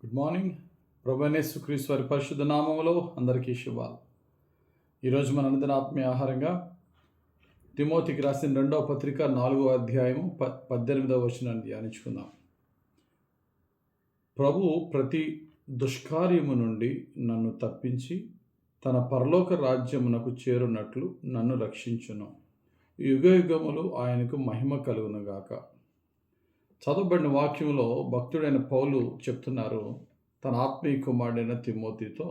Good morning. ప్రభువైన యేసుక్రీస్తు వారి పరిశుద్ధ నామములో అందరికీ శుభాలు. ఈరోజు మన అనుదిన ఆత్మీయ ఆహారంగా తిమోతికి రాసిన 2వ పత్రిక 4వ అధ్యాయము 18వ వచనాన్ని ధ్యానించుకుందాం. ప్రభువు ప్రతి దుష్కార్యము నుండి నన్ను తప్పించి తన పరలోక రాజ్యమునకు చేరున్నట్లు నన్ను రక్షించును. యుగయుగములు ఆయనకు మహిమ కలుగునుగాక. చదవబడిన వాక్యంలో భక్తుడైన పౌలు చెప్తున్నారు తన ఆత్మీయ కుమారుడైన తిమోతితో,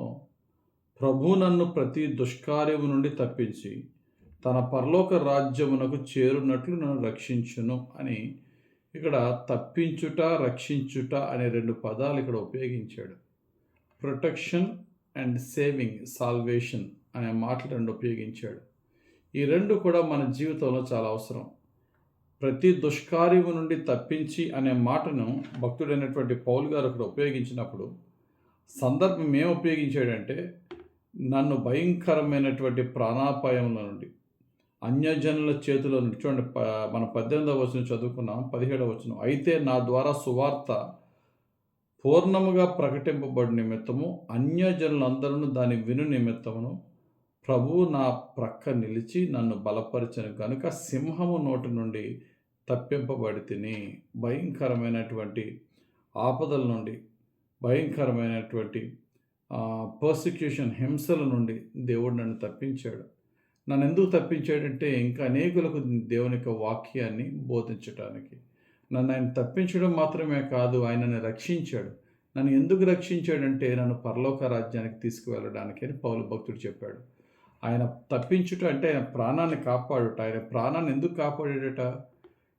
ప్రభు నన్ను ప్రతి దుష్కార్యము నుండి తప్పించి తన పరలోక రాజ్యమునకు చేరున్నట్లు నన్ను రక్షించును అని ఇక్కడ తప్పించుట, రక్షించుట అనే రెండు పదాలు ఇక్కడ ఉపయోగించాడు. ప్రొటెక్షన్ అండ్ సేవింగ్, సాల్వేషన్ అనే మాటలు రెండు ఉపయోగించాడు. ఈ రెండు కూడా మన జీవితంలో చాలా అవసరం. ప్రతి దుష్కార్యము నుండి తప్పించి అనే మాటను భక్తుడైనటువంటి పౌలు గారు అక్కడ ఉపయోగించినప్పుడు సందర్భం ఏం ఉపయోగించాడంటే, నన్ను భయంకరమైనటువంటి ప్రాణాపాయంలో నుండి, అన్యజనుల చేతిలో నుండి. చూడండి, మన 18వ వచనం చదువుకున్నాం, 17వ వచనం. అయితే నా ద్వారా సువార్త పూర్ణముగా ప్రకటింపబడి నిమిత్తము అన్యజనులందరూ దాని విను నిమిత్తమును ప్రభువు నా ప్రక్క నిలిచి నన్ను బలపరిచను కనుక సింహము నోటి నుండి తప్పింపబడి తిని. భయంకరమైనటువంటి ఆపదల నుండి, భయంకరమైనటువంటి పర్సిక్యూషన్, హింసల నుండి దేవుడు నన్ను తప్పించాడు. నన్ను ఎందుకు తప్పించాడంటే, ఇంకా అనేకులకు దేవుని యొక్క వాక్యాన్ని బోధించడానికి. నన్ను ఆయన తప్పించడం మాత్రమే కాదు, ఆయనని రక్షించాడు. నన్ను ఎందుకు రక్షించాడంటే, నన్ను పరలోక రాజ్యానికి తీసుకువెళ్ళడానికి అని పౌలు భక్తుడు చెప్పాడు. ఆయన తప్పించుట అంటే ఆయన ప్రాణాన్ని కాపాడుట. ఆయన ప్రాణాన్ని ఎందుకు కాపాడాడట?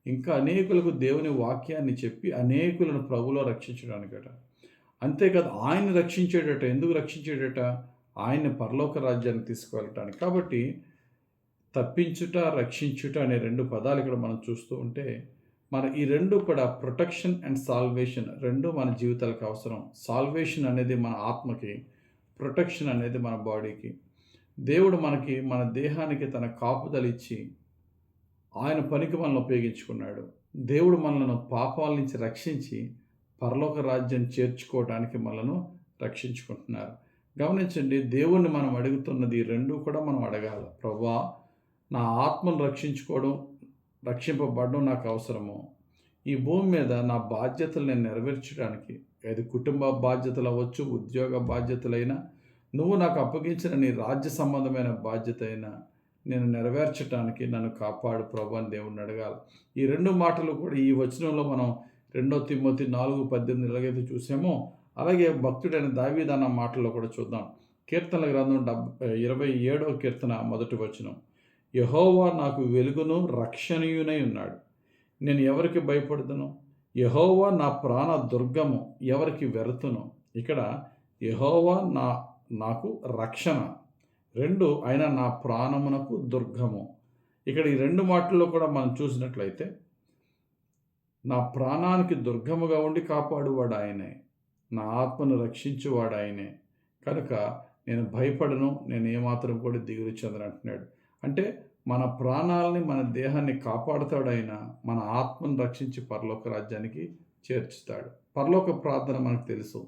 ఇంకా అనేకులకు దేవుని వాక్యాన్ని చెప్పి అనేకులను ప్రభులో రక్షించడానికట. అంతేకాదు, ఆయన రక్షించేటట. ఎందుకు రక్షించేటట? ఆయన్ని పరలోక రాజ్యానికి తీసుకువెళ్ళటానికి. కాబట్టి తప్పించుట, రక్షించుట అనే రెండు పదాలు ఇక్కడ మనం చూస్తూ ఉంటే, మన ఈ రెండు కూడా ప్రొటెక్షన్ అండ్ సాల్వేషన్ రెండు మన జీవితాలకు అవసరం. సాల్వేషన్ అనేది మన ఆత్మకి, ప్రొటెక్షన్ అనేది మన బాడీకి. దేవుడు మనకి, మన దేహానికి తన కాపుదల ఇచ్చి ఆయన పనికి మనల్ని ఉపయోగించుకున్నాడు. దేవుడు మనలను పాపాల నుంచి రక్షించి పరలోక రాజ్యం చేర్చుకోవడానికి మనలను రక్షించుకుంటున్నారు. గమనించండి, దేవుణ్ణి మనం అడుగుతున్నది ఈ రెండు కూడా మనం అడగాలి. ప్రభువా, నా ఆత్మను రక్షించుకోవడం, రక్షింపబడడం నాకు అవసరము. ఈ భూమి మీద నా బాధ్యతలు నేను నెరవేర్చడానికి, అది కుటుంబ బాధ్యతలు అవ్వచ్చు, ఉద్యోగ బాధ్యతలైనా, నువ్వు నాకు అప్పగించిన నీ రాజ్య సంబంధమైన బాధ్యత అయినా నేను నెరవేర్చడానికి నన్ను కాపాడు ప్రభు అని దేవుణ్ణి అడగాలి. ఈ రెండు మాటలు కూడా ఈ వచనంలో మనం 2 తిమోతి 4:18 ఎలాగైతే చూసామో, అలాగే భక్తుడైన దావీదు అన్న మాటల్లో కూడా చూద్దాం. కీర్తనల గ్రంథం 27వ కీర్తన 1వ వచనం. యెహోవా నాకు వెలుగును రక్షణీయునై ఉన్నాడు, నేను ఎవరికి భయపడుతును? యెహోవా నా ప్రాణ దుర్గము, ఎవరికి వెరతును? ఇక్కడ యెహోవా నాకు రక్షణ, రెండు ఆయన నా ప్రాణమునకు దుర్గము. ఇక్కడ ఈ రెండు మాటల్లో కూడా మనం చూసినట్లయితే, నా ప్రాణానికి దుర్గముగా ఉండి కాపాడువాడు ఆయనే, నా ఆత్మను రక్షించువాడు ఆయనే. కనుక నేను భయపడను, నేను ఏమాత్రం కూడా దిగులు చెందను అంటున్నాడు. అంటే మన ప్రాణాలని, మన దేహాన్ని కాపాడుతాడు ఆయన, మన ఆత్మను రక్షించి పరలోక రాజ్యానికి చేర్చుతాడు. పరలోక ప్రార్థన మనకు తెలుసు,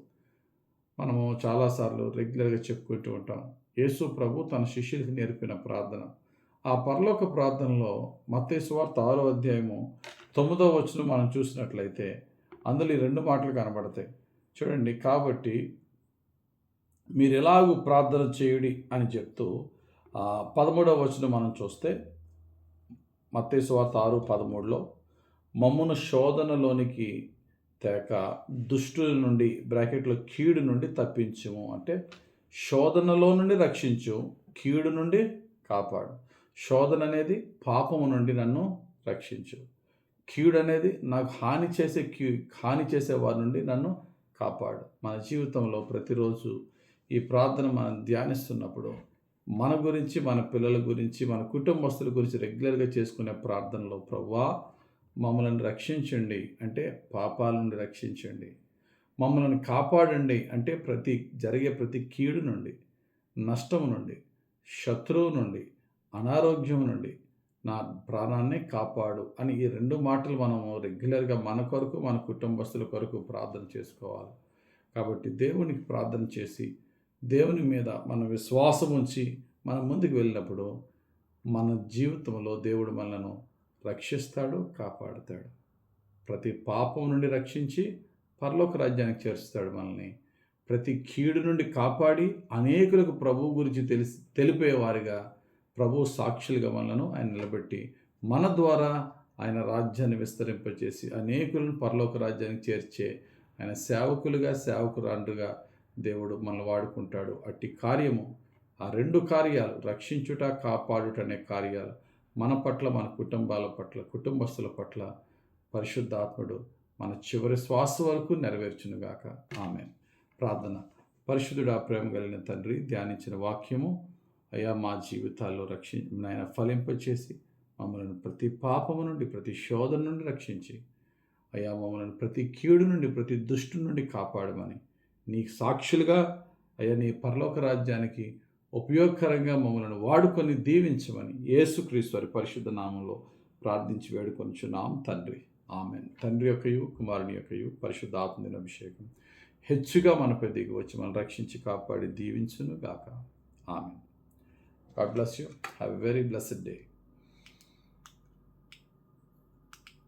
మనము చాలాసార్లు రెగ్యులర్గా చెప్పుకుంటూ ఉంటాం. యేసు ప్రభు తన శిష్యులకు నేర్పిన ప్రార్థన. ఆ పరలోక ప్రార్థనలో మత్తయి సువార్త 6వ అధ్యాయము 9వ వచనం మనం చూసినట్లయితే అందులో ఈ రెండు మాటలు కనబడతాయి. చూడండి, కాబట్టి మీరు ఎలాగూ ప్రార్థన చేయుడి అని చెప్తూ 13వ వచనం మనం చూస్తే, మత్తయి సువార్త 6:13లో, మమ్మును శోధనలోనికి తేక దుష్టుల నుండి, బ్రాకెట్లో కీడు నుండి తప్పించుము. అంటే శోధనలో నుండి రక్షించు, కీడు నుండి కాపాడు. శోధన అనేది పాపము నుండి నన్ను రక్షించు, కీడు అనేది నాకు హాని చేసే వారి నుండి నన్ను కాపాడు. మన జీవితంలో ప్రతిరోజు ఈ ప్రార్థన మనం ధ్యానిస్తున్నప్పుడు మన గురించి, మన పిల్లల గురించి, మన కుటుంబస్తుల గురించి రెగ్యులర్గా చేసుకునే ప్రార్థనలో, ప్రభువా మమ్మల్ని రక్షించండి అంటే పాపాల నుండి రక్షించండి, మమ్మల్ని కాపాడండి అంటే జరిగే ప్రతి కీడు నుండి, నష్టము నుండి, శత్రువు నుండి, అనారోగ్యం నుండి నా ప్రాణాన్ని కాపాడు అని ఈ రెండు మాటలు మనము రెగ్యులర్గా మన కొరకు, మన కుటుంబస్తుల కొరకు ప్రార్థన చేసుకోవాలి. కాబట్టి దేవునికి ప్రార్థన చేసి దేవుని మీద మన విశ్వాసం ఉంచి మనం ముందుకు వెళ్ళినప్పుడు మన జీవితంలో దేవుడు మనలను రక్షిస్తాడు, కాపాడుతాడు. ప్రతి పాపం నుండి రక్షించి పరలోక రాజ్యానికి చేరుస్తాడు మనల్ని. ప్రతి కీడు నుండి కాపాడి అనేకులకు ప్రభువు గురించి తెలిపేవారిగా ప్రభు సాక్షులుగా మనలను ఆయన నిలబెట్టి మన ద్వారా ఆయన రాజ్యాన్ని విస్తరింపచేసి అనేకులను పరలోక రాజ్యానికి చేర్చే ఆయన సేవకులుగా సేవకురాండ్రుగా దేవుడు మనల్ని వాడుకుంటాడు. అట్టి కార్యము, ఆ రెండు కార్యాలు, రక్షించుట కాపాడుట అనే కార్యాలు మన పట్ల, మన కుటుంబాల పట్ల, కుటుంబస్తుల పట్ల పరిశుద్ధాత్ముడు మన చివరి శ్వాస వరకు నెరవేర్చునుగాక. ఆమేన్. ప్రార్థన. పరిశుద్ధుడా, ప్రేమ కలిగిన తండ్రి, ధ్యానించిన వాక్యము అయ్యా మా జీవితాల్లో నాయన ఫలింపచేసి మమ్మల్ని ప్రతి పాపము నుండి, ప్రతి శోధన నుండి రక్షించి అయ్యా మమ్మల్ని ప్రతి కీడు నుండి, ప్రతి దుష్టు నుండి కాపాడమని, నీకు సాక్షులుగా అయ్యా నీ పరలోక రాజ్యానికి ఉపయోగకరంగా మమ్మల్ని వాడుకొని దీవించమని యేసుక్రీస్తు వారి పరిశుద్ధ నామంలో ప్రార్థించి వేడుకొనుచున్నాం తండ్రి. ఆమేన్. తండ్రి యొక్కయు, కుమారుని యొక్కయు, పరిశుద్ధాత్మని అభిషేకం హెచ్చుగా మనపై దిగి వచ్చి మనం రక్షించి కాపాడి దీవించును గాక. ఆమేన్. God bless you. Have a very blessed day.